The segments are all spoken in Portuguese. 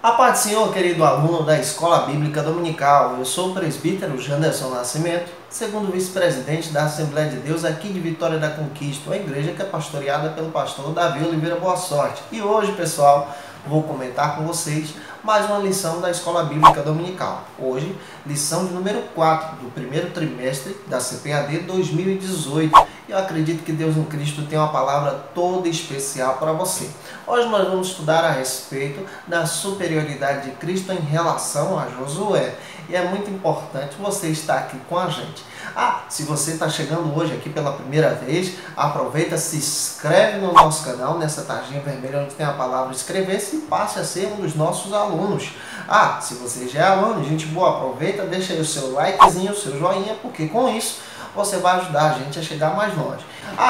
A paz do Senhor, querido aluno da Escola Bíblica Dominical. Eu sou o presbítero Janderson Nascimento, segundo vice-presidente da Assembleia de Deus aqui de Vitória da Conquista, a igreja que é pastoreada pelo pastor Davi Oliveira Boa Sorte. E hoje, pessoal, vou comentar com vocês mais uma lição da Escola Bíblica Dominical. Hoje, lição de número 4 do primeiro trimestre da CPAD 2018. Eu acredito que Deus em Cristo tem uma palavra toda especial para você. Hoje nós vamos estudar a respeito da superioridade de Cristo em relação a Josué. E é muito importante você estar aqui com a gente. Se você está chegando hoje aqui pela primeira vez, aproveita, se inscreve no nosso canal, nessa tarjinha vermelha onde tem a palavra inscrever-se e passe a ser um dos nossos alunos. Se você já é aluno, gente boa, aproveita, deixa aí o seu likezinho, o seu joinha, porque com isso você vai ajudar a gente a chegar mais longe.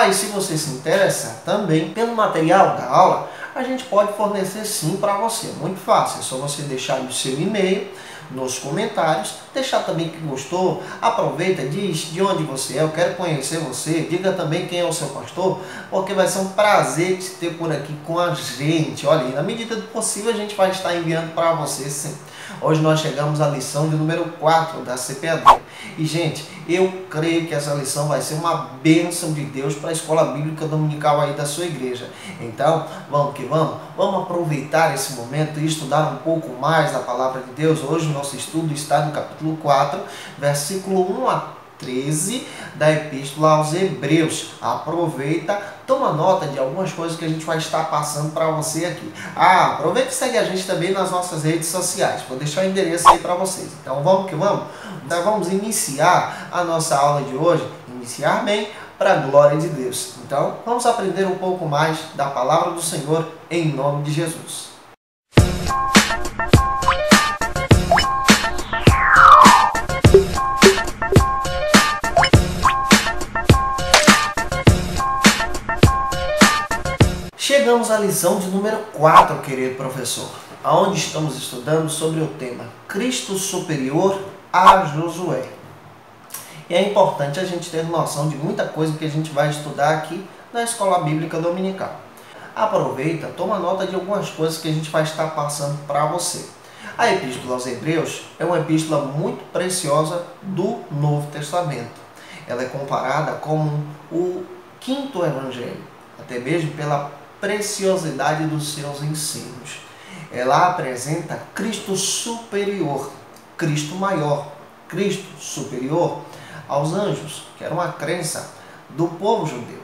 E se você se interessar também pelo material da aula, a gente pode fornecer sim para você. Muito fácil, é só você deixar aí o seu e-mail nos comentários, deixar também que gostou, aproveita, diz de onde você é, eu quero conhecer você, diga também quem é o seu pastor, porque vai ser um prazer te ter por aqui com a gente. Olha, na medida do possível a gente vai estar enviando para você sim. Hoje nós chegamos à lição de número 4 da CPAD. E, gente, eu creio que essa lição vai ser uma bênção de Deus para a Escola Bíblica Dominical aí da sua igreja. Então, vamos que vamos? Vamos aproveitar esse momento e estudar um pouco mais da Palavra de Deus. Hoje o nosso estudo está no capítulo 4, versículo 1 a 13 da Epístola aos Hebreus. Aproveita, toma nota de algumas coisas que a gente vai estar passando para você aqui. Aproveita e segue a gente também nas nossas redes sociais. Vou deixar o endereço aí para vocês. Então vamos que vamos? Então vamos iniciar a nossa aula de hoje. Iniciar bem para a glória de Deus. Então vamos aprender um pouco mais da Palavra do Senhor em nome de Jesus. Chegamos à lição de número 4, querido professor, onde estamos estudando sobre o tema Cristo superior a Josué. E é importante a gente ter noção de muita coisa que a gente vai estudar aqui na Escola Bíblica Dominical. Aproveita, toma nota de algumas coisas que a gente vai estar passando para você. A Epístola aos Hebreus é uma epístola muito preciosa do Novo Testamento. Ela é comparada como o quinto evangelho, até mesmo pela preciosidade dos seus ensinos. Ela apresenta Cristo superior, Cristo maior, Cristo superior aos anjos, que era uma crença do povo judeu.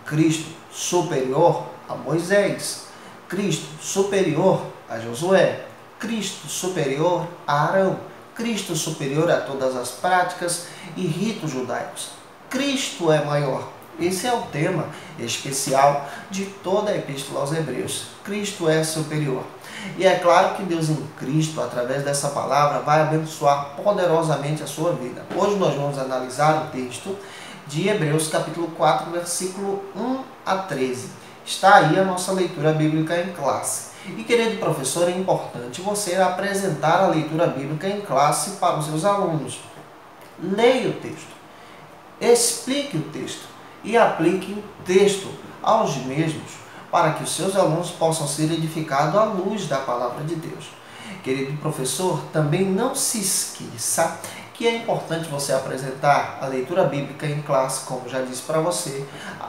Cristo superior a Moisés, Cristo superior a Josué, Cristo superior a Arão, Cristo superior a todas as práticas e ritos judaicos. Cristo é maior. Esse é o tema especial de toda a Epístola aos Hebreus. Cristo é superior. E é claro que Deus em Cristo, através dessa palavra, vai abençoar poderosamente a sua vida. Hoje nós vamos analisar o texto de Hebreus, capítulo 4, versículo 1 a 13. Está aí a nossa leitura bíblica em classe. E, querido professor, é importante você apresentar a leitura bíblica em classe para os seus alunos. Leia o texto, explique o texto e aplique o texto aos mesmos, para que os seus alunos possam ser edificados à luz da Palavra de Deus. Querido professor, também não se esqueça que é importante você apresentar a leitura bíblica em classe, como já disse para você,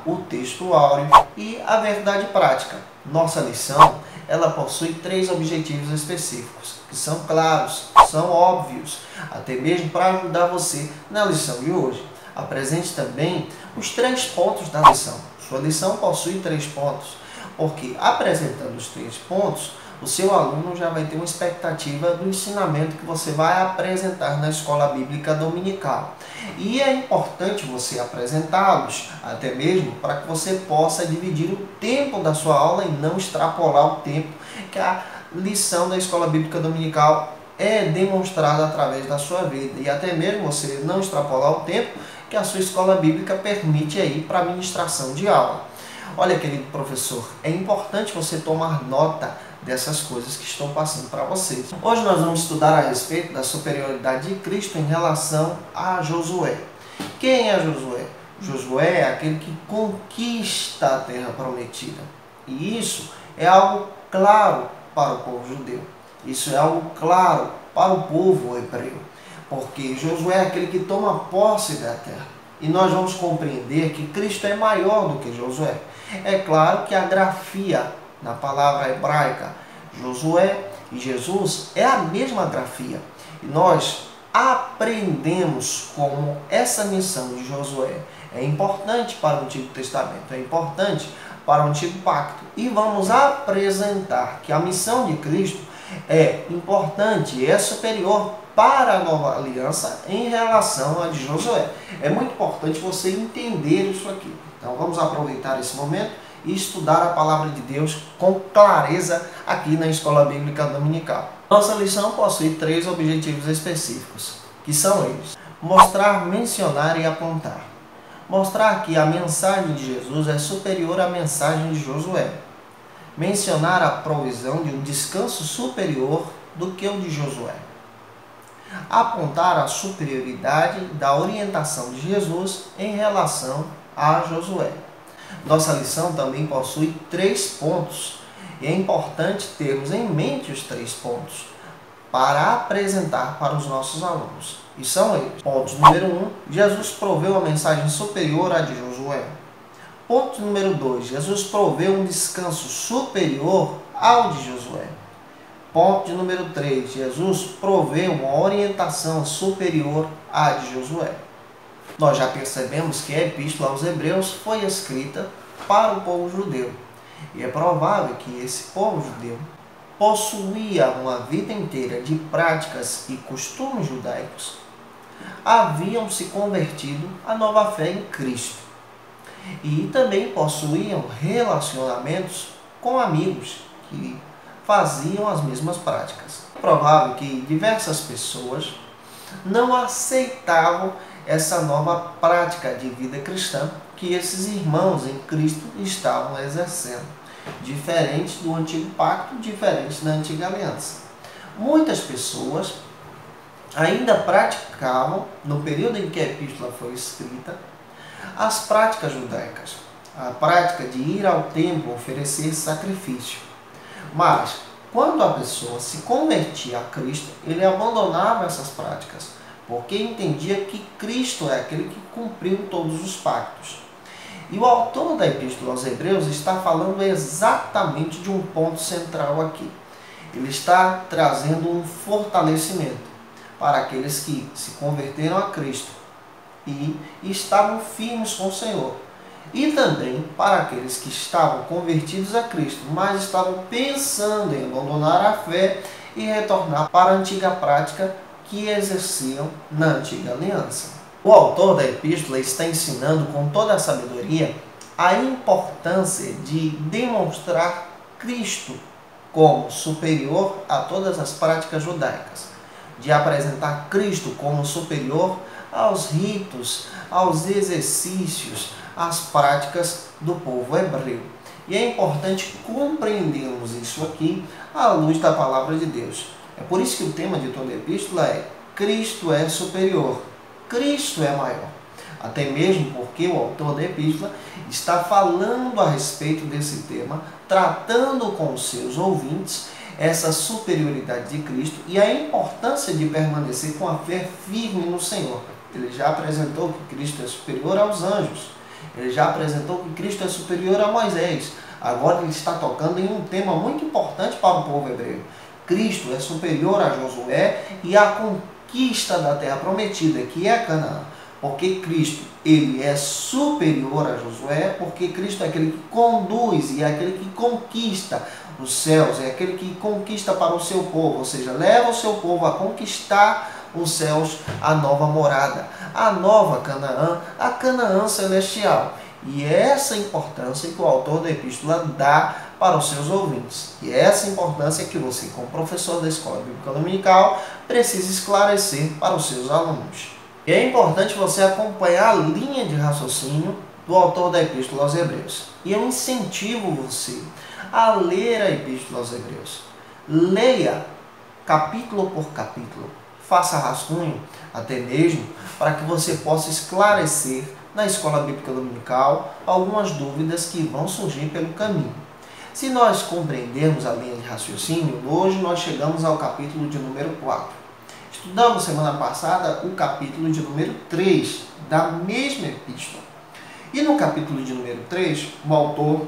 o texto áureo e a verdade prática. Nossa lição, ela possui 3 objetivos específicos, que são claros, são óbvios, até mesmo para ajudar você na lição de hoje. Apresente também os 3 pontos da lição. Sua lição possui 3 pontos, porque apresentando os 3 pontos, o seu aluno já vai ter uma expectativa do ensinamento que você vai apresentar na Escola Bíblica Dominical. E é importante você apresentá-los, até mesmo para que você possa dividir o tempo da sua aula e não extrapolar o tempo que a lição da Escola Bíblica Dominical é demonstrada através da sua vida. E até mesmo você não extrapolar o tempo que a sua escola bíblica permite aí para a ministração de aula. Olha, querido professor, é importante você tomar nota dessas coisas que estou passando para vocês. Hoje nós vamos estudar a respeito da superioridade de Cristo em relação a Josué. Quem é Josué? Josué é aquele que conquista a terra prometida. E isso é algo claro para o povo judeu. Isso é algo claro para o povo hebreu, porque Josué é aquele que toma posse da terra. E nós vamos compreender que Cristo é maior do que Josué. É claro que a grafia na palavra hebraica Josué e Jesus é a mesma grafia. E nós aprendemos como essa missão de Josué é importante para o Antigo Testamento, é importante para o Antigo Pacto. E vamos apresentar que a missão de Cristo é importante e é superior para a nova aliança em relação à de Josué. É muito importante você entender isso aqui. Então vamos aproveitar esse momento e estudar a palavra de Deus com clareza aqui na Escola Bíblica Dominical. Nossa lição possui 3 objetivos específicos, que são eles: mostrar, mencionar e apontar. Mostrar que a mensagem de Jesus é superior à mensagem de Josué. Mencionar a provisão de um descanso superior do que o de Josué. Apontar a superioridade da orientação de Jesus em relação a Josué. Nossa lição também possui 3 pontos e é importante termos em mente os 3 pontos para apresentar para os nossos alunos. E são eles. Ponto número 1, Jesus proveu a mensagem superior à de Josué. Ponto número 2, Jesus proveu um descanso superior ao de Josué. Ponto de número 3, Jesus proveu uma orientação superior à de Josué. Nós já percebemos que a Epístola aos Hebreus foi escrita para o povo judeu. E é provável que esse povo judeu possuía uma vida inteira de práticas e costumes judaicos. Haviam se convertido à nova fé em Cristo. E também possuíam relacionamentos com amigos que faziam as mesmas práticas. É provável que diversas pessoas não aceitavam essa nova prática de vida cristã que esses irmãos em Cristo estavam exercendo, diferente do Antigo Pacto, diferente da Antiga Aliança. Muitas pessoas ainda praticavam, no período em que a epístola foi escrita, as práticas judaicas, a prática de ir ao templo oferecer sacrifício. Mas, quando a pessoa se convertia a Cristo, ele abandonava essas práticas, porque entendia que Cristo é aquele que cumpriu todos os pactos. E o autor da Epístola aos Hebreus está falando exatamente de um ponto central aqui. Ele está trazendo um fortalecimento para aqueles que se converteram a Cristo e estavam firmes com o Senhor. E também para aqueles que estavam convertidos a Cristo, mas estavam pensando em abandonar a fé e retornar para a antiga prática que exerciam na antiga aliança. O autor da epístola está ensinando com toda a sabedoria a importância de demonstrar Cristo como superior a todas as práticas judaicas, de apresentar Cristo como superior aos ritos, aos exercícios, às práticas do povo hebreu. E é importante compreendermos isso aqui à luz da palavra de Deus. É por isso que o tema de toda a epístola é: Cristo é superior, Cristo é maior. Até mesmo porque o autor da epístola está falando a respeito desse tema, tratando com os seus ouvintes essa superioridade de Cristo e a importância de permanecer com a fé firme no Senhor. Ele já apresentou que Cristo é superior aos anjos. Ele já apresentou que Cristo é superior a Moisés. Agora ele está tocando em um tema muito importante para o povo hebreu. Cristo é superior a Josué e à conquista da terra prometida, que é Canaã. Porque Cristo, ele é superior a Josué, porque Cristo é aquele que conduz e é aquele que conquista os céus, é aquele que conquista para o seu povo, ou seja, leva o seu povo a conquistar os céus, a nova morada, a nova Canaã, a Canaã celestial. E é essa importância que o autor da epístola dá para os seus ouvintes. E é essa importância que você, como professor da Escola Bíblica Dominical, precisa esclarecer para os seus alunos. E é importante você acompanhar a linha de raciocínio do autor da Epístola aos Hebreus. E eu incentivo você a ler a Epístola aos Hebreus. Leia capítulo por capítulo. Faça rascunho, até mesmo, para que você possa esclarecer na Escola Bíblica Dominical algumas dúvidas que vão surgir pelo caminho. Se nós compreendermos a linha de raciocínio, hoje nós chegamos ao capítulo de número 4. Estudamos semana passada o capítulo de número 3 da mesma epístola. E no capítulo de número 3, o autor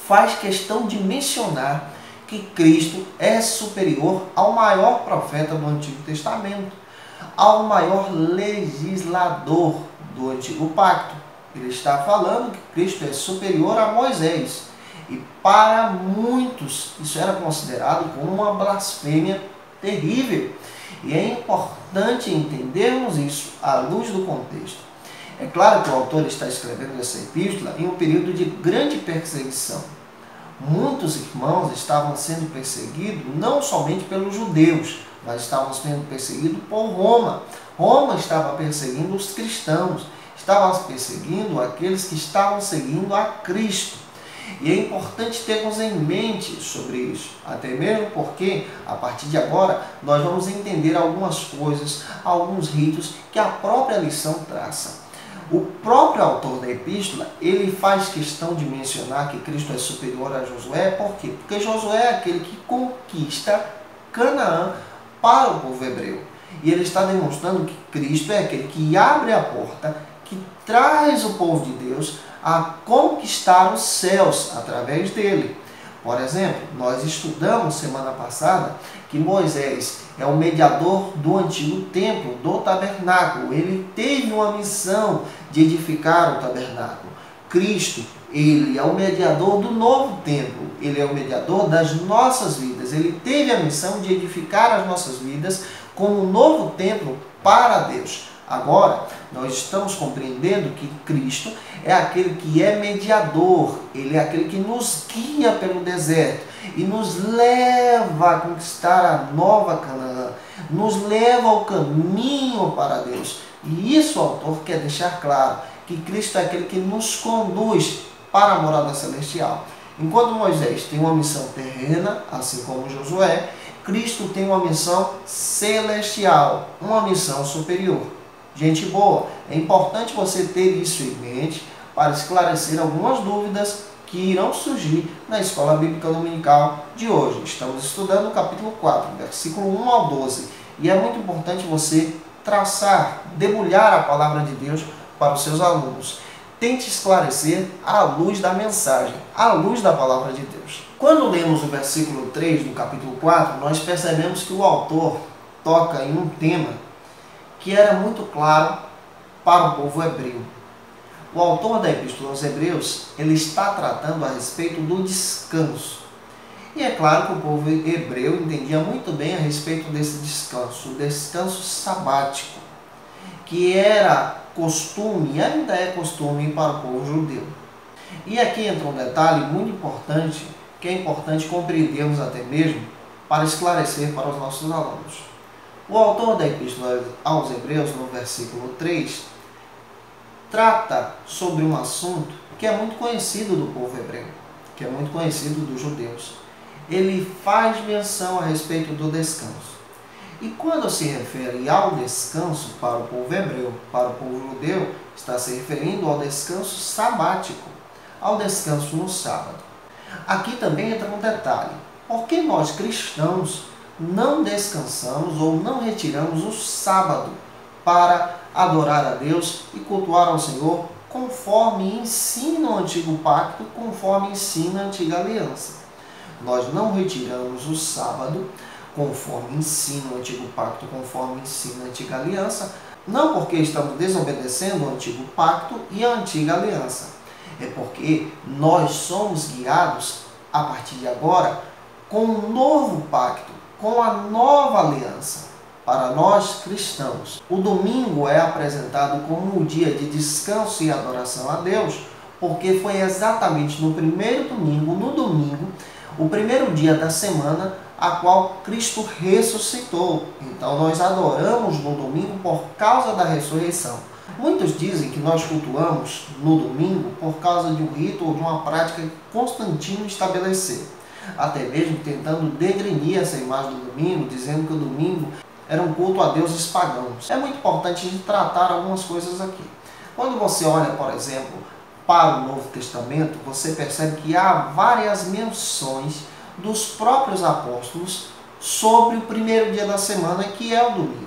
faz questão de mencionar que Cristo é superior ao maior profeta do Antigo Testamento, ao maior legislador do Antigo Pacto. Ele está falando que Cristo é superior a Moisés. E para muitos isso era considerado como uma blasfêmia terrível. E é importante entendermos isso à luz do contexto. É claro que o autor está escrevendo essa epístola em um período de grande perseguição. Muitos irmãos estavam sendo perseguidos não somente pelos judeus, mas estavam sendo perseguidos por Roma. Roma estava perseguindo os cristãos, estava perseguindo aqueles que estavam seguindo a Cristo. E é importante termos em mente sobre isso, até mesmo porque, a partir de agora, nós vamos entender algumas coisas, alguns ritos que a própria lição traça. O próprio autor da epístola, ele faz questão de mencionar que Cristo é superior a Josué. Por quê? Porque Josué é aquele que conquista Canaã para o povo hebreu. E ele está demonstrando que Cristo é aquele que abre a porta, que traz o povo de Deus a conquistar os céus através dele. Por exemplo, nós estudamos semana passada que Moisés é o mediador do antigo templo, do tabernáculo. Ele teve uma missão de edificar o tabernáculo. Cristo, ele é o mediador do novo templo. Ele é o mediador das nossas vidas. Ele teve a missão de edificar as nossas vidas como um novo templo para Deus. Agora, nós estamos compreendendo que Cristo é aquele que é mediador, ele é aquele que nos guia pelo deserto e nos leva a conquistar a nova Canaã, nos leva ao caminho para Deus. E isso o autor quer deixar claro, que Cristo é aquele que nos conduz para a morada celestial. Enquanto Moisés tem uma missão terrena, assim como Josué, Cristo tem uma missão celestial, uma missão superior. Gente boa, é importante você ter isso em mente para esclarecer algumas dúvidas que irão surgir na Escola Bíblica Dominical de hoje. Estamos estudando o capítulo 4, versículo 1 ao 12. E é muito importante você traçar, debulhar a palavra de Deus para os seus alunos. Tente esclarecer à luz da mensagem, à luz da palavra de Deus. Quando lemos o versículo 3 do capítulo 4, nós percebemos que o autor toca em um tema que era muito claro para o povo hebreu. O autor da Epístola aos Hebreus, ele está tratando a respeito do descanso. E é claro que o povo hebreu entendia muito bem a respeito desse descanso, o descanso sabático, que era costume, e ainda é costume para o povo judeu. E aqui entra um detalhe muito importante, que é importante compreendermos até mesmo para esclarecer para os nossos alunos. O autor da Epístola aos Hebreus, no versículo 3, trata sobre um assunto que é muito conhecido do povo hebreu, que é muito conhecido dos judeus. Ele faz menção a respeito do descanso. E quando se refere ao descanso para o povo hebreu, para o povo judeu, está se referindo ao descanso sabático, ao descanso no sábado. Aqui também entra um detalhe. Por que nós cristãos não descansamos ou não retiramos o sábado para adorar a Deus e cultuar ao Senhor conforme ensina o Antigo Pacto, conforme ensina a Antiga Aliança? Nós não retiramos o sábado conforme ensina o Antigo Pacto, conforme ensina a Antiga Aliança, não porque estamos desobedecendo o Antigo Pacto e a Antiga Aliança. É porque nós somos guiados, a partir de agora, com um novo pacto, com a nova aliança. Para nós cristãos, o domingo é apresentado como um dia de descanso e adoração a Deus, porque foi exatamente no primeiro domingo, o primeiro dia da semana, a qual Cristo ressuscitou. Então nós adoramos no domingo por causa da ressurreição. Muitos dizem que nós cultuamos no domingo por causa de um rito ou de uma prática que Constantino estabeleceu, até mesmo tentando degrenir essa imagem do domingo, dizendo que o domingo era um culto a deuses pagãos. É muito importante a gente tratar algumas coisas aqui. Quando você olha, por exemplo, para o Novo Testamento, você percebe que há várias menções dos próprios apóstolos sobre o primeiro dia da semana, que é o domingo.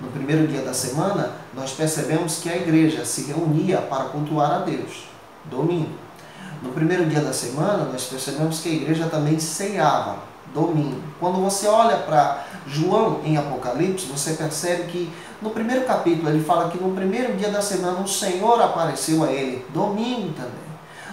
No primeiro dia da semana, nós percebemos que a igreja se reunia para cultuar a Deus, domingo. No primeiro dia da semana, nós percebemos que a igreja também ceava, domingo. Quando você olha para João em Apocalipse, você percebe que no primeiro capítulo ele fala que no primeiro dia da semana o Senhor apareceu a ele, domingo também.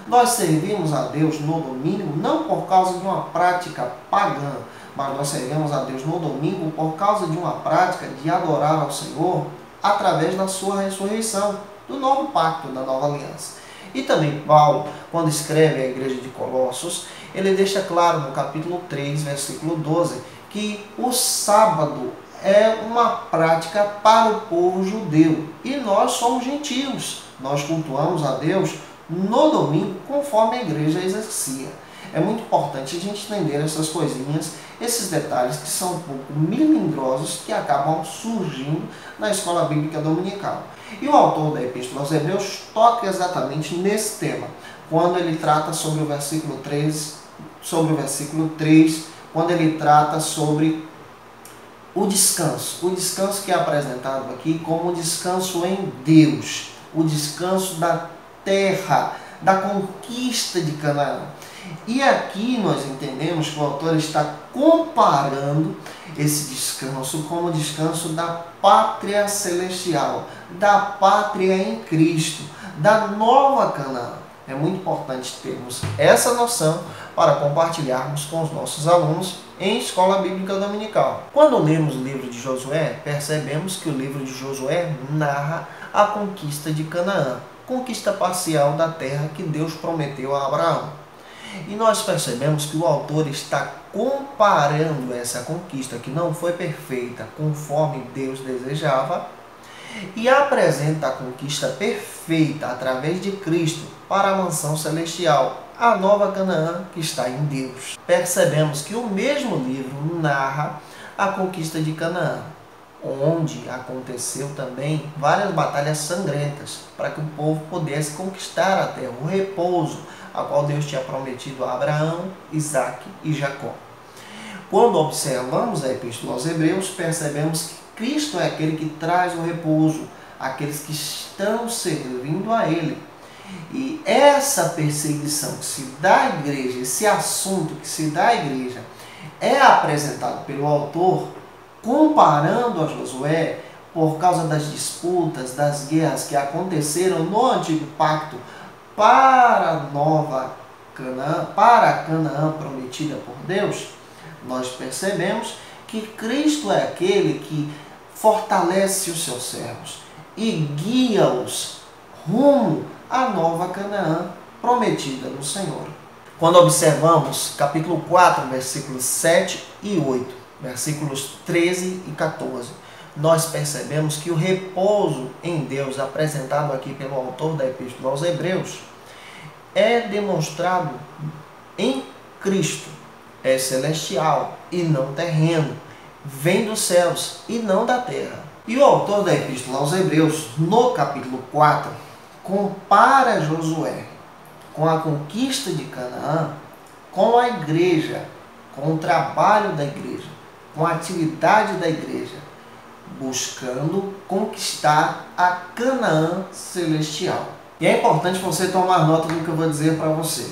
Nós servimos a Deus no domingo não por causa de uma prática pagã, mas nós servimos a Deus no domingo por causa de uma prática de adorar ao Senhor através da sua ressurreição, do novo pacto, da nova aliança. E também Paulo, quando escreve à igreja de Colossos, ele deixa claro no capítulo 3, versículo 12, que o sábado é uma prática para o povo judeu e nós somos gentios. Nós cultuamos a Deus no domingo conforme a igreja exercia. É muito importante a gente entender essas coisinhas, esses detalhes que são um pouco melindrosos que acabam surgindo na escola bíblica dominical. E o autor da Epístola aos Hebreus toca exatamente nesse tema, quando ele trata sobre o versículo 3, quando ele trata sobre o descanso que é apresentado aqui como o descanso em Deus, o descanso da terra, da conquista de Canaã. E aqui nós entendemos que o autor está comparando esse descanso como o descanso da pátria celestial, da pátria em Cristo, da nova Canaã. É muito importante termos essa noção para compartilharmos com os nossos alunos em escola bíblica dominical. Quando lemos o livro de Josué, percebemos que o livro de Josué narra a conquista de Canaã, conquista parcial da terra que Deus prometeu a Abraão. E nós percebemos que o autor está comparando essa conquista, que não foi perfeita conforme Deus desejava, e apresenta a conquista perfeita através de Cristo para a mansão celestial, a nova Canaã que está em Deus. Percebemos que o mesmo livro narra a conquista de Canaã, onde aconteceu também várias batalhas sangrentas para que o povo pudesse conquistar a terra, o repouso, a qual Deus tinha prometido a Abraão, Isaque e Jacó. Quando observamos a Epístola aos Hebreus, percebemos que Cristo é aquele que traz o repouso, aqueles que estão servindo a Ele. E essa perseguição que se dá à igreja, esse assunto que se dá à igreja, é apresentado pelo autor comparando a Josué por causa das disputas, das guerras que aconteceram no Antigo Pacto para a nova Canaã, para a Canaã prometida por Deus. Nós percebemos que Cristo é aquele que fortalece os seus servos e guia-os rumo à nova Canaã prometida no Senhor. Quando observamos capítulo 4, versículos 7 e 8, versículos 13 e 14, nós percebemos que o repouso em Deus apresentado aqui pelo autor da Epístola aos Hebreus é demonstrado em Cristo, é celestial e não terreno, vem dos céus e não da terra. E o autor da Epístola aos Hebreus, no capítulo 4, compara Josué com a conquista de Canaã, com a igreja, com o trabalho da igreja, com a atividade da igreja, buscando conquistar a Canaã celestial. E é importante você tomar nota do que eu vou dizer para você.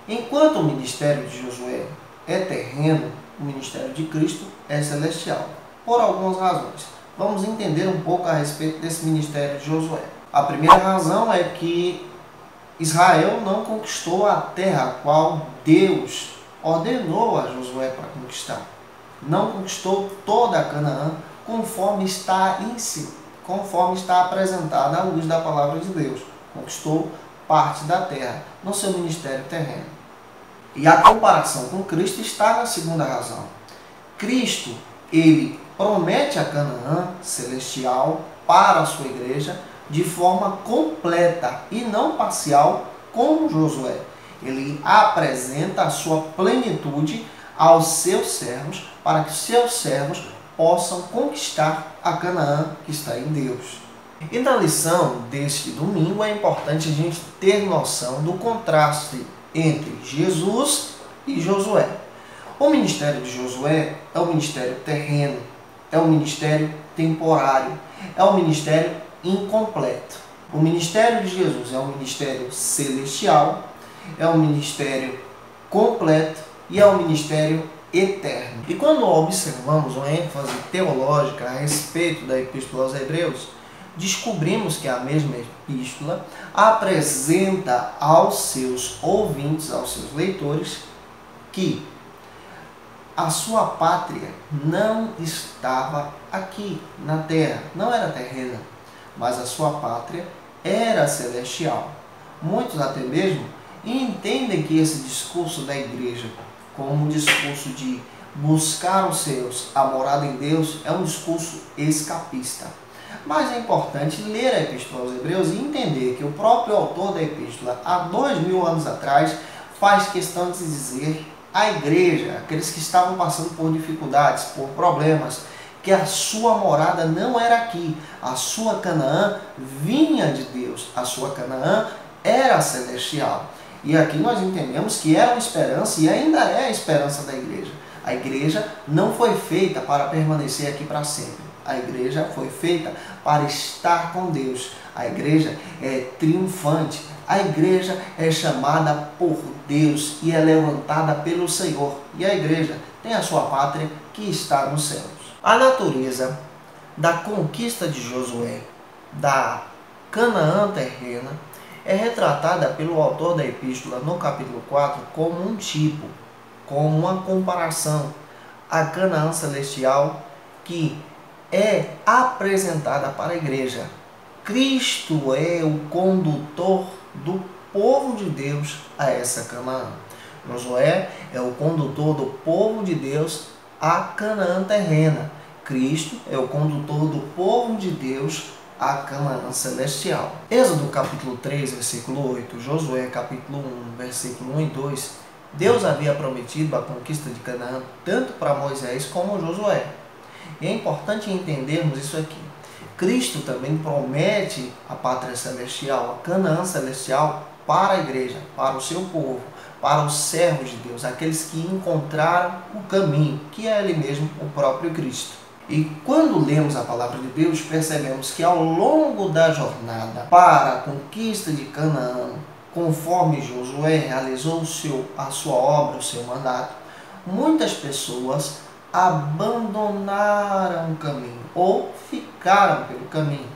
Enquanto o ministério de Josué é terreno, o ministério de Cristo é celestial, por algumas razões. Vamos entender um pouco a respeito desse ministério de Josué. A primeira razão é que Israel não conquistou a terra a qual Deus ordenou a Josué para conquistar. Não conquistou toda a Canaã conforme está apresentada à luz da palavra de Deus. Conquistou parte da terra no seu ministério terreno. E a comparação com Cristo está na segunda razão. Cristo, ele promete a Canaã celestial para a sua igreja de forma completa e não parcial como Josué. Ele apresenta a sua plenitude aos seus servos para que seus servos possam conquistar a Canaã que está em Deus. E na lição deste domingo é importante a gente ter noção do contraste entre Jesus e Josué. O ministério de Josué é um ministério terreno, é um ministério temporário, é um ministério incompleto. O ministério de Jesus é um ministério celestial, é um ministério completo e é um ministério eterno. E quando observamos uma ênfase teológica a respeito da Epístola aos Hebreus, descobrimos que a mesma epístola apresenta aos seus ouvintes, aos seus leitores, que a sua pátria não estava aqui na terra, não era terrena, mas a sua pátria era celestial. Muitos até mesmo entendem que esse discurso da igreja, como um discurso de buscar os seus, a morada em Deus, é um discurso escapista. Mas é importante ler a Epístola aos Hebreus e entender que o próprio autor da Epístola, há 2000 anos atrás, faz questão de dizer à igreja, aqueles que estavam passando por dificuldades, por problemas, que a sua morada não era aqui, a sua Canaã vinha de Deus, a sua Canaã era celestial. E aqui nós entendemos que era uma esperança e ainda é a esperança da igreja. A igreja não foi feita para permanecer aqui para sempre. A igreja foi feita para estar com Deus. A igreja é triunfante. A igreja é chamada por Deus e é levantada pelo Senhor. E a igreja tem a sua pátria que está nos céus. A natureza da conquista de Josué, da Canaã terrena, é retratada pelo autor da epístola no capítulo 4 como um tipo, como uma comparação à Canaã celestial que é apresentada para a igreja. Cristo é o condutor do povo de Deus a essa Canaã. Josué é o condutor do povo de Deus à Canaã terrena. Cristo é o condutor do povo de Deus à Canaã celestial. Êxodo capítulo 3, versículo 8, Josué capítulo 1, versículo 1 e 2, Deus havia prometido a conquista de Canaã tanto para Moisés como Josué. E é importante entendermos isso aqui. Cristo também promete a pátria celestial, a Canaã celestial, para a igreja, para o seu povo, para os servos de Deus, aqueles que encontraram o caminho, que é ele mesmo, o próprio Cristo. E quando lemos a palavra de Deus, percebemos que ao longo da jornada para a conquista de Canaã, conforme Josué realizou a sua obra, o seu mandato, muitas pessoas abandonaram o caminho ou ficaram pelo caminho.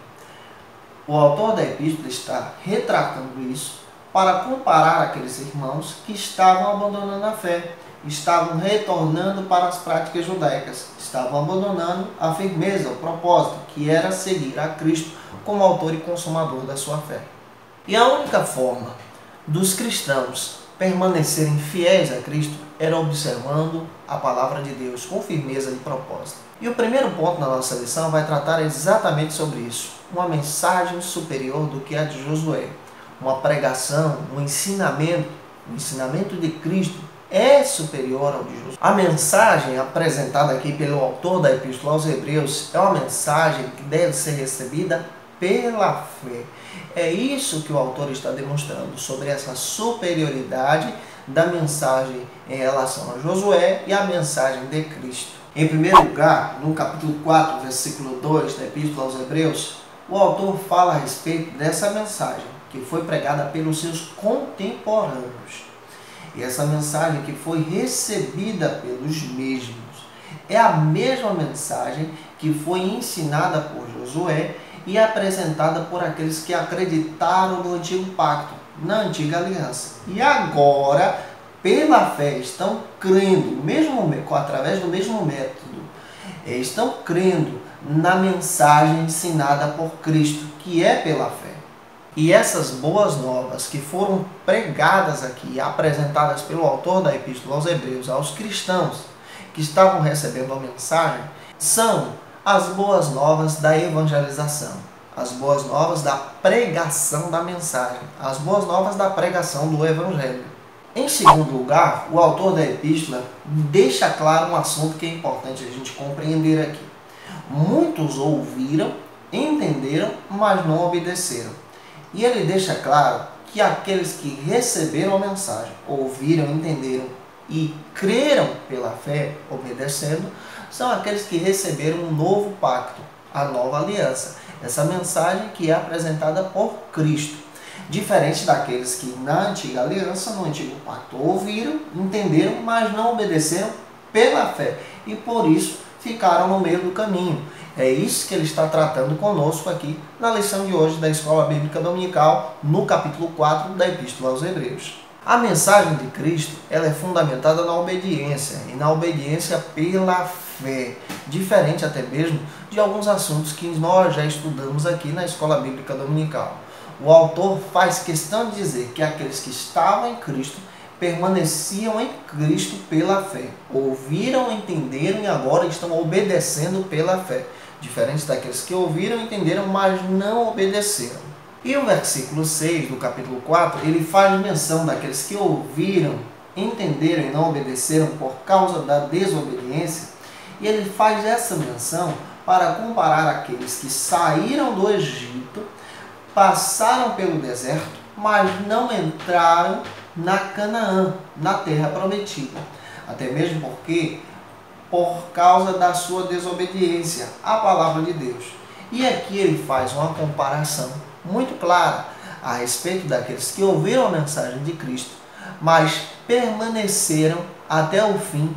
O autor da epístola está retratando isso para comparar aqueles irmãos que estavam abandonando a fé, estavam retornando para as práticas judaicas, estavam abandonando a firmeza, o propósito, que era seguir a Cristo como autor e consumador da sua fé. E a única forma dos cristãos permanecerem fiéis a Cristo era observando a palavra de Deus com firmeza de propósito. E o primeiro ponto na nossa lição vai tratar exatamente sobre isso, uma mensagem superior do que a de Josué, uma pregação, um ensinamento, o ensinamento de Cristo é superior ao de Josué. A mensagem apresentada aqui pelo autor da Epístola aos Hebreus é uma mensagem que deve ser recebida pela fé. É isso que o autor está demonstrando sobre essa superioridade da mensagem em relação a Josué e a mensagem de Cristo. Em primeiro lugar, no capítulo 4, versículo 2 da Epístola aos Hebreus, o autor fala a respeito dessa mensagem que foi pregada pelos seus contemporâneos. E essa mensagem que foi recebida pelos mesmos é a mesma mensagem que foi ensinada por Josué e apresentada por aqueles que acreditaram no antigo pacto, na antiga aliança. E agora, pela fé, estão crendo, através do mesmo método, estão crendo na mensagem ensinada por Cristo, que é pela fé. E essas boas novas que foram pregadas aqui, apresentadas pelo autor da Epístola aos Hebreus, aos cristãos que estavam recebendo a mensagem, são as boas novas da evangelização, as boas novas da pregação da mensagem, as boas novas da pregação do Evangelho. Em segundo lugar, o autor da Epístola deixa claro um assunto que é importante a gente compreender aqui. Muitos ouviram entenderam, mas não obedeceram. E ele deixa claro que aqueles que receberam a mensagem, ouviram, entenderam e creram pela fé, obedecendo, são aqueles que receberam um novo pacto, a nova aliança. Essa mensagem que é apresentada por Cristo. Diferente daqueles que na antiga aliança, no antigo pacto, ouviram, entenderam, mas não obedeceram pela fé. E por isso ficaram no meio do caminho. É isso que ele está tratando conosco aqui na lição de hoje da Escola Bíblica Dominical, no capítulo 4 da Epístola aos Hebreus. A mensagem de Cristo ela é fundamentada na obediência, e na obediência pela fé, diferente até mesmo de alguns assuntos que nós já estudamos aqui na Escola Bíblica Dominical. O autor faz questão de dizer que aqueles que estavam em Cristo permaneciam em Cristo pela fé, ouviram, entenderam e agora estão obedecendo pela fé, diferente daqueles que ouviram, entenderam, mas não obedeceram. E o versículo 6 do capítulo 4, ele faz menção daqueles que ouviram, entenderam e não obedeceram por causa da desobediência, e ele faz essa menção para comparar aqueles que saíram do Egito, passaram pelo deserto, mas não entraram na Canaã, na terra prometida. Até mesmo porque, por causa da sua desobediência à palavra de Deus. E aqui ele faz uma comparação muito clara a respeito daqueles que ouviram a mensagem de Cristo, mas permaneceram até o fim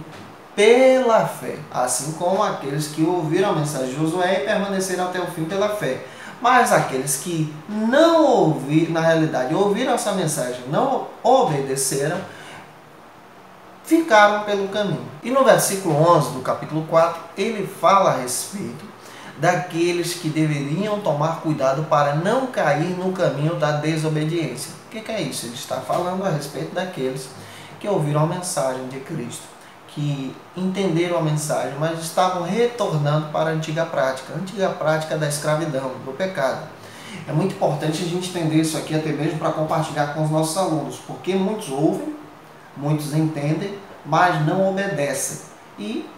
pela fé, assim como aqueles que ouviram a mensagem de Josué e permaneceram até o fim pela fé. Mas aqueles que não ouviram, na realidade, ouviram essa mensagem, não obedeceram, ficaram pelo caminho. E no versículo 11 do capítulo 4, ele fala a respeito daqueles que deveriam tomar cuidado para não cair no caminho da desobediência. O que é isso? Ele está falando a respeito daqueles que ouviram a mensagem de Cristo, que entenderam a mensagem, mas estavam retornando para a antiga prática da escravidão, do pecado. É muito importante a gente entender isso aqui, até mesmo para compartilhar com os nossos alunos, porque muitos ouvem, muitos entendem, mas não obedecem e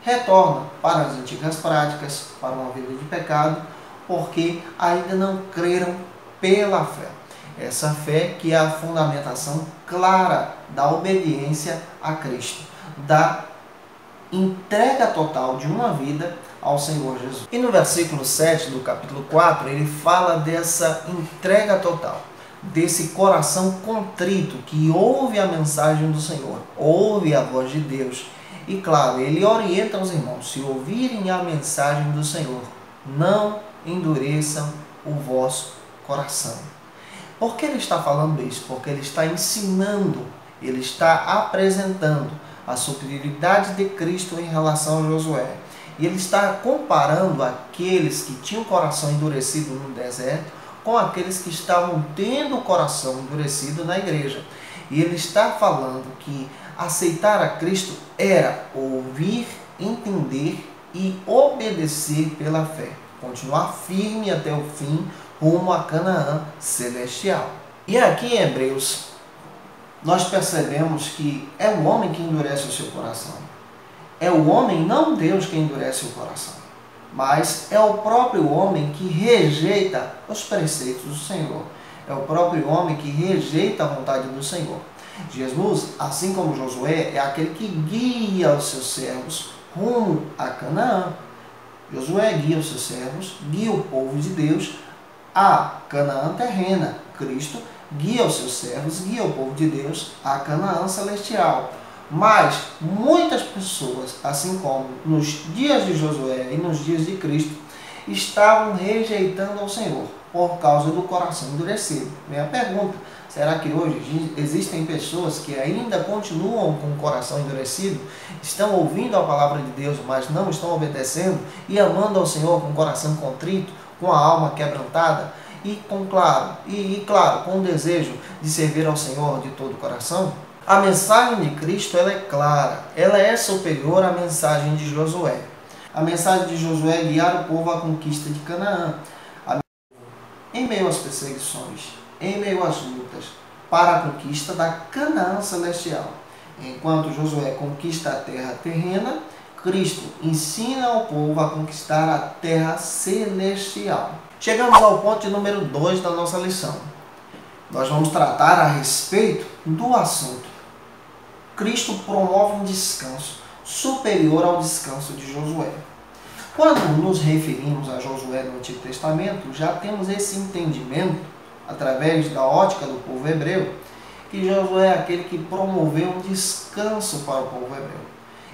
retornam para as antigas práticas, para uma vida de pecado, porque ainda não creram pela fé. Essa fé que é a fundamentação clara da obediência a Cristo, da entrega total de uma vida ao Senhor Jesus. E no versículo 7 do capítulo 4, ele fala dessa entrega total, desse coração contrito que ouve a mensagem do Senhor, ouve a voz de Deus. E claro, ele orienta os irmãos, se ouvirem a mensagem do Senhor, não endureçam o vosso coração. Por que ele está falando isso? Porque ele está ensinando, ele está apresentando a superioridade de Cristo em relação a Josué. E ele está comparando aqueles que tinham o coração endurecido no deserto com aqueles que estavam tendo o coração endurecido na igreja. E ele está falando que aceitar a Cristo era ouvir, entender e obedecer pela fé. Continuar firme até o fim, rumo a Canaã celestial. E aqui em Hebreus, nós percebemos que é o homem que endurece o seu coração. É o homem, não Deus, que endurece o coração. Mas é o próprio homem que rejeita os preceitos do Senhor. É o próprio homem que rejeita a vontade do Senhor. Jesus, assim como Josué, é aquele que guia os seus servos rumo a Canaã. Josué guia os seus servos, guia o povo de Deus a Canaã terrena. Cristo guia os seus servos, guia o povo de Deus a Canaã celestial. Mas muitas pessoas, assim como nos dias de Josué e nos dias de Cristo, estavam rejeitando ao Senhor por causa do coração endurecido. Minha pergunta, será que hoje existem pessoas que ainda continuam com o coração endurecido, estão ouvindo a palavra de Deus, mas não estão obedecendo e amando ao Senhor com o coração contrito, com a alma quebrantada e claro, com o desejo de servir ao Senhor de todo o coração? A mensagem de Cristo ela é clara, ela é superior à mensagem de Josué. A mensagem de Josué é guiar o povo à conquista de Canaã, em meio às perseguições, em meio às lutas, para a conquista da Canaã celestial. Enquanto Josué conquista a terra terrena, Cristo ensina ao povo a conquistar a terra celestial. Chegamos ao ponto de número 2 da nossa lição. Nós vamos tratar a respeito do assunto. Cristo promove um descanso superior ao descanso de Josué. Quando nos referimos a Josué no Antigo Testamento, já temos esse entendimento, através da ótica do povo hebreu, que Josué é aquele que promoveu um descanso para o povo hebreu.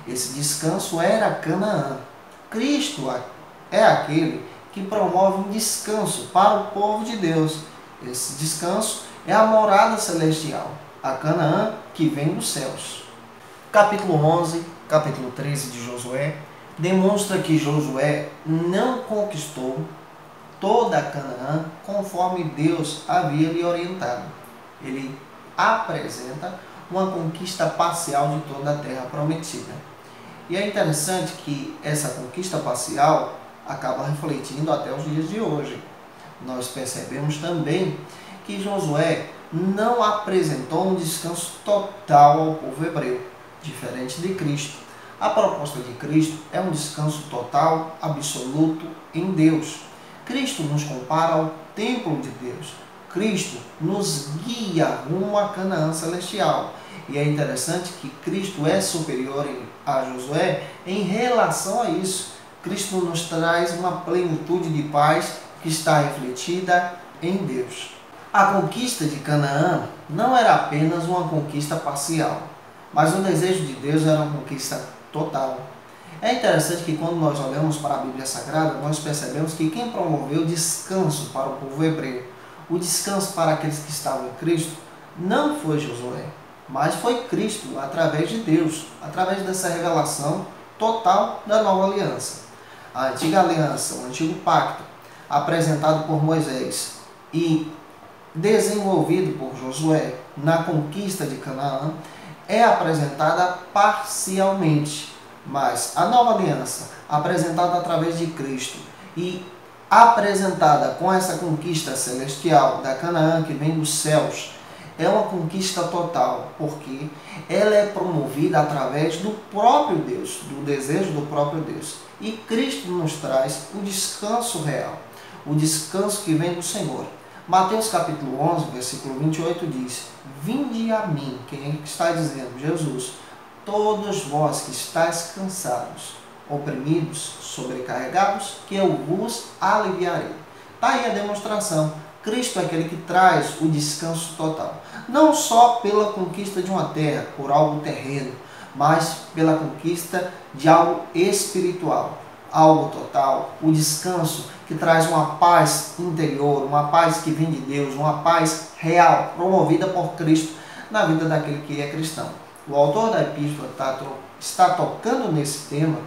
Esse descanso era Canaã. Cristo é aquele que promove um descanso para o povo de Deus. Esse descanso é a morada celestial, a Canaã que vem dos céus. Capítulo 11, capítulo 13 de Josué, demonstra que Josué não conquistou toda a Canaã conforme Deus havia lhe orientado. Ele apresenta uma conquista parcial de toda a terra prometida. E é interessante que essa conquista parcial acaba refletindo até os dias de hoje. Nós percebemos também que Josué não apresentou um descanso total ao povo hebreu, diferente de Cristo. A proposta de Cristo é um descanso total, absoluto em Deus. Cristo nos compara ao templo de Deus. Cristo nos guia rumo à Canaã celestial. E é interessante que Cristo é superior a Josué em relação a isso. Cristo nos traz uma plenitude de paz que está refletida em Deus. A conquista de Canaã não era apenas uma conquista parcial, mas o desejo de Deus era uma conquista total. É interessante que quando nós olhamos para a Bíblia Sagrada, nós percebemos que quem promoveu o descanso para o povo hebreu, o descanso para aqueles que estavam em Cristo, não foi Josué, mas foi Cristo, através de Deus, através dessa revelação total da nova aliança. A antiga aliança, o antigo pacto, apresentado por Moisés e desenvolvido por Josué na conquista de Canaã, é apresentada parcialmente, mas a nova aliança, apresentada através de Cristo e apresentada com essa conquista celestial da Canaã que vem dos céus, é uma conquista total, porque ela é promovida através do próprio Deus, do desejo do próprio Deus. E Cristo nos traz o descanso real, o descanso que vem do Senhor. Mateus capítulo 11, versículo 28 diz: Vinde a mim, quem é que está dizendo? Jesus. Todos vós que estáis cansados, oprimidos, sobrecarregados, que eu vos aliviarei. Está aí a demonstração. Cristo é aquele que traz o descanso total. Não só pela conquista de uma terra, por algo terreno, mas pela conquista de algo espiritual, algo total, o descanso que traz uma paz interior, uma paz que vem de Deus, uma paz real, promovida por Cristo na vida daquele que é cristão. O autor da epístola está tocando nesse tema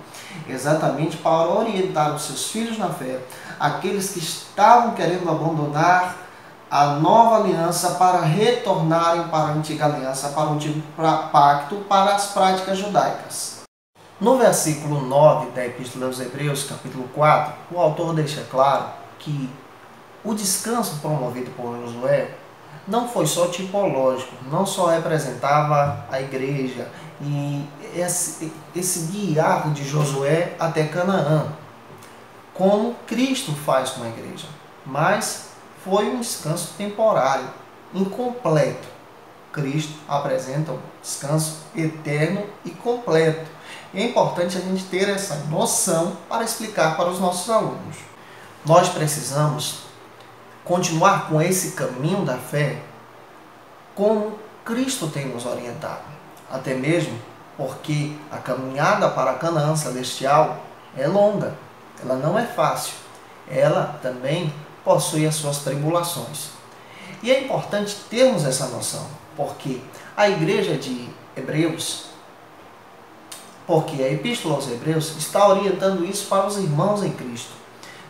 exatamente para orientar os seus filhos na fé, aqueles que estavam querendo abandonar a nova aliança para retornarem para a antiga aliança, para o antigo pacto, para as práticas judaicas. No versículo 9 da Epístola aos Hebreus, capítulo 4, o autor deixa claro que o descanso promovido por Josué não foi só tipológico, não só representava a igreja e esse guiar de Josué até Canaã, como Cristo faz com a igreja, mas foi um descanso temporário, incompleto. Cristo apresenta um descanso eterno e completo. É importante a gente ter essa noção para explicar para os nossos alunos. Nós precisamos continuar com esse caminho da fé como Cristo tem nos orientado. Até mesmo porque a caminhada para a Canaã celestial é longa, ela não é fácil. Ela também possui as suas tribulações. E é importante termos essa noção, porque a igreja de Hebreus, porque a Epístola aos Hebreus está orientando isso para os irmãos em Cristo,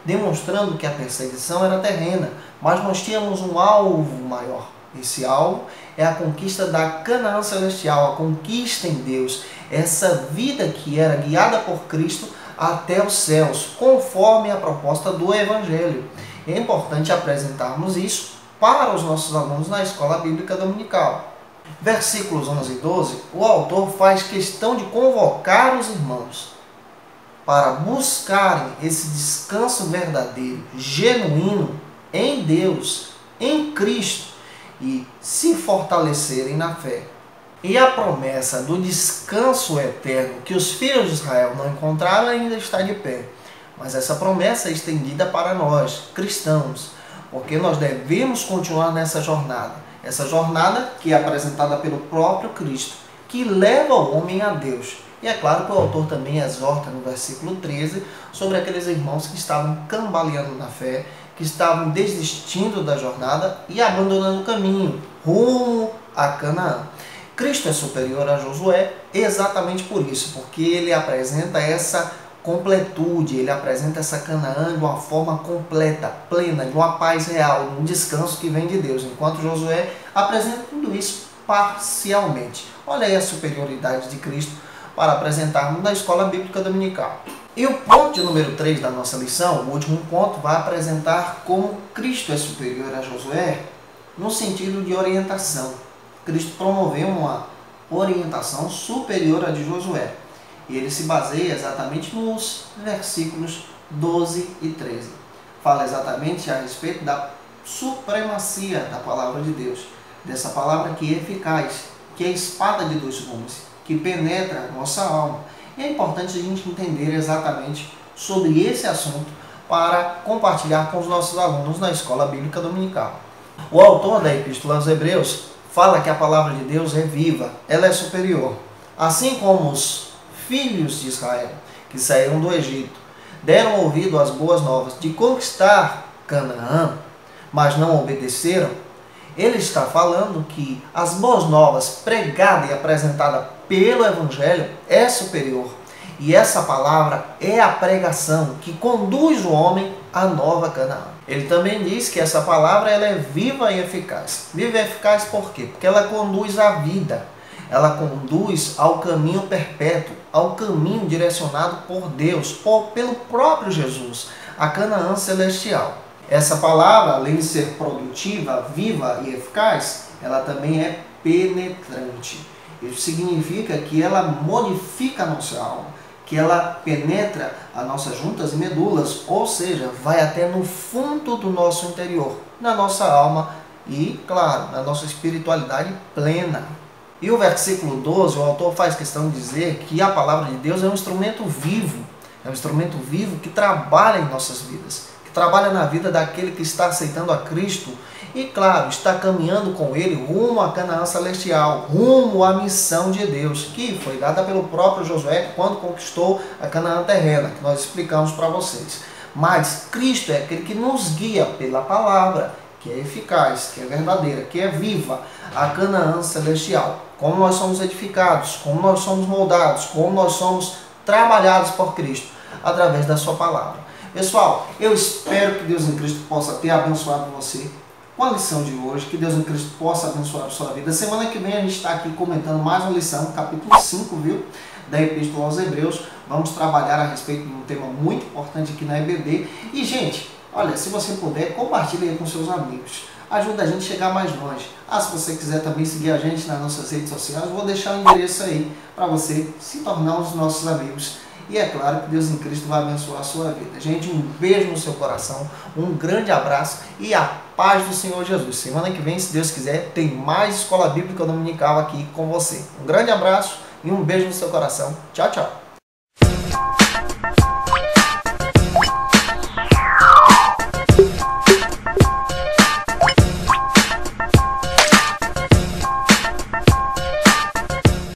demonstrando que a perseguição era terrena, mas nós tínhamos um alvo maior. Esse alvo é a conquista da Canaã celestial, a conquista em Deus, essa vida que era guiada por Cristo até os céus, conforme a proposta do Evangelho. É importante apresentarmos isso para os nossos alunos na Escola Bíblica Dominical. Versículos 11 e 12, o autor faz questão de convocar os irmãos para buscarem esse descanso verdadeiro, genuíno, em Deus, em Cristo, e se fortalecerem na fé. E a promessa do descanso eterno que os filhos de Israel não encontraram ainda está de pé. Mas essa promessa é estendida para nós, cristãos, porque nós devemos continuar nessa jornada. Essa jornada que é apresentada pelo próprio Cristo, que leva o homem a Deus. E é claro que o autor também exorta no versículo 13 sobre aqueles irmãos que estavam cambaleando na fé, que estavam desistindo da jornada e abandonando o caminho rumo a Canaã. Cristo é superior a Josué exatamente por isso, porque ele apresenta essa completude, ele apresenta essa Canaã de uma forma completa, plena, de uma paz real, de um descanso que vem de Deus, enquanto Josué apresenta tudo isso parcialmente. Olha aí a superioridade de Cristo para apresentarmos na escola bíblica dominical. E o ponto de número 3 da nossa lição, o último ponto, vai apresentar como Cristo é superior a Josué no sentido de orientação. Cristo promoveu uma orientação superior à de Josué. E ele se baseia exatamente nos versículos 12 e 13. Fala exatamente a respeito da supremacia da palavra de Deus. Dessa palavra que é eficaz, que é a espada de dois gumes, que penetra a nossa alma. E é importante a gente entender exatamente sobre esse assunto para compartilhar com os nossos alunos na escola bíblica dominical. O autor da Epístola aos Hebreus fala que a palavra de Deus é viva, ela é superior. Assim como os filhos de Israel, que saíram do Egito, deram ouvido às boas novas de conquistar Canaã, mas não obedeceram, ele está falando que as boas novas pregada e apresentada pelo Evangelho é superior. E essa palavra é a pregação que conduz o homem à nova Canaã. Ele também diz que essa palavra ela é viva e eficaz. Viva e eficaz por quê? Porque ela conduz à vida. Ela conduz ao caminho perpétuo, ao caminho direcionado por Deus, pelo próprio Jesus, a Canaã celestial. Essa palavra, além de ser produtiva, viva e eficaz, ela também é penetrante. Isso significa que ela modifica a nossa alma, que ela penetra as nossas juntas e medulas, ou seja, vai até no fundo do nosso interior, na nossa alma e, claro, na nossa espiritualidade plena. E o versículo 12, o autor faz questão de dizer que a palavra de Deus é um instrumento vivo que trabalha em nossas vidas, que trabalha na vida daquele que está aceitando a Cristo e, claro, está caminhando com ele rumo à Canaã celestial, rumo à missão de Deus, que foi dada pelo próprio Josué quando conquistou a Canaã terrena, que nós explicamos para vocês. Mas Cristo é aquele que nos guia pela palavra, que é eficaz, que é verdadeira, que é viva, a Canaã celestial. Como nós somos edificados, como nós somos moldados, como nós somos trabalhados por Cristo, através da sua palavra. Pessoal, eu espero que Deus em Cristo possa ter abençoado você com a lição de hoje, que Deus em Cristo possa abençoar a sua vida. Semana que vem a gente está aqui comentando mais uma lição, capítulo 5, viu? Da Epístola aos Hebreus. Vamos trabalhar a respeito de um tema muito importante aqui na EBD. E, gente, olha, se você puder, compartilhe aí com seus amigos. Ajuda a gente a chegar mais longe. Se você quiser também seguir a gente nas nossas redes sociais, eu vou deixar o endereço aí para você se tornar um dos nossos amigos. E é claro que Deus em Cristo vai abençoar a sua vida. Gente, um beijo no seu coração, um grande abraço e a paz do Senhor Jesus. Semana que vem, se Deus quiser, tem mais Escola Bíblica Dominical aqui com você. Um grande abraço e um beijo no seu coração. Tchau, tchau.